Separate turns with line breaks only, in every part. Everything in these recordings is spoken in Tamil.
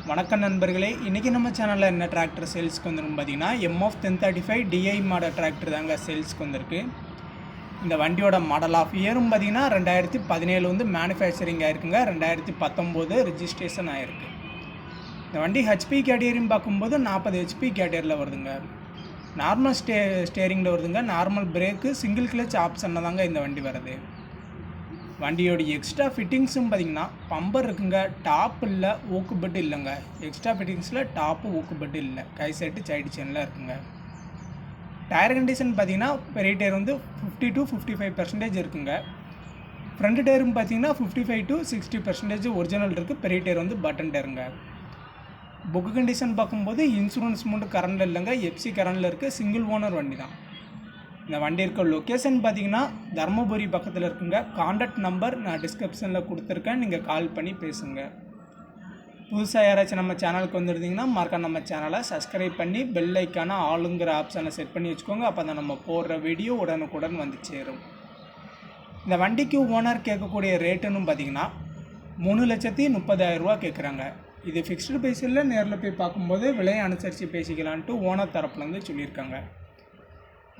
வணக்கம் நண்பர்களே, இன்றைக்கி நம்ம சேனலில் என்ன டிராக்டர் சேல்ஸ்க்கு வந்துருக்கும் பார்த்தீங்கன்னா MF 1035 DI மாடல் டிராக்டர் தாங்க சேல்ஸ்க்கு வந்திருக்கு. இந்த வண்டியோட மாடல் ஆஃப் இயரும் பார்த்தீங்கன்னா 2017 வந்து மேனுஃபேக்சரிங் ஆகிருக்குங்க. 2019 ரிஜிஸ்ட்ரேஷன் ஆகிருக்கு. இந்த வண்டி ஹெச்பி கேட்டகரின்னு பார்க்கும்போது 40 ஹெச்பி கேட்டகரியில் வருதுங்க. நார்மல் ஸ்டேரிங்கில் வருதுங்க. நார்மல் பிரேக்கு, சிங்கிள் கிளச் ஆப்ஷனில் தாங்க இந்த வண்டி வருது. வண்டியோடைய எக்ஸ்ட்ரா ஃபிட்டிங்ஸும் பார்த்திங்கன்னா பம்பர் இருக்குங்க, டாப் இல்லை, ஊக்கு பெட்டு இல்லைங்க. எக்ஸ்ட்ரா ஃபிட்டிங்ஸில் டாப்பு ஊக்கு பெட்டு இல்லை, கை செட்டு சைடு செயினில் இருக்குங்க. டயர் கண்டிஷன் பார்த்திங்கன்னா பெரிய டயர் வந்து 50 to 55% இருக்குங்க. ஃப்ரண்ட் டயரும் பார்த்திங்கன்னா 55 to 60% ஒரிஜினல் இருக்குது. பெரிய டயர் வந்து பட்டன் டயருங்க. புக்கு கண்டிஷன் பார்க்கும்போது இன்சூரன்ஸ் மட்டும் கரண்டில் இல்லைங்க, எஃப்சி கரண்டில் இருக்குது. சிங்கிள் ஓனர் வண்டி தான். இந்த வண்டி இருக்க லொக்கேஷன் பார்த்தீங்கன்னா தர்மபுரி பக்கத்தில் இருக்குங்க. கான்டாக்ட் நம்பர் நான் டிஸ்கிரிப்ஷனில் கொடுத்துருக்கேன், நீங்கள் கால் பண்ணி பேசுங்க. புதுசாக யாராச்சும் நம்ம சேனலுக்கு வந்துருந்தீங்கன்னா மறக்காம நம்ம சேனலை சப்ஸ்கிரைப் பண்ணி பெல் ஐக்கான ஆளுங்கிற ஆப்ஷனை செட் பண்ணி வச்சுக்கோங்க. அப்போ தான் நம்ம போடுற வீடியோ உடனுக்குடன் வந்து சேரும். இந்த வண்டிக்கு ஓனர் கேட்கக்கூடிய ரேட்டுன்னு பார்த்தீங்கன்னா 3,30,000 ரூபா கேட்குறாங்க. இது ஃபிக்ஸ்டு ப்ரைஸில் நேரில் போய் பார்க்கும்போது விலையை அனுசரித்து பேசிக்கலான்ட்டு ஓனர் தரப்புலேருந்து சொல்லியிருக்காங்க.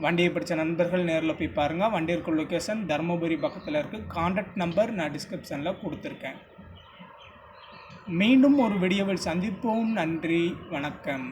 வண்டியை பிடிச்ச நண்பர்கள் நேரில் போய் பாருங்கள். வண்டி இருக்க லொக்கேஷன் தர்மபுரி பக்கத்தில் இருக்குது. கான்டாக்ட் நம்பர் நான் டிஸ்கிரிப்ஷனில் கொடுத்துருக்கேன். மீண்டும் ஒரு வீடியோவில் சந்திப்போம். நன்றி, வணக்கம்.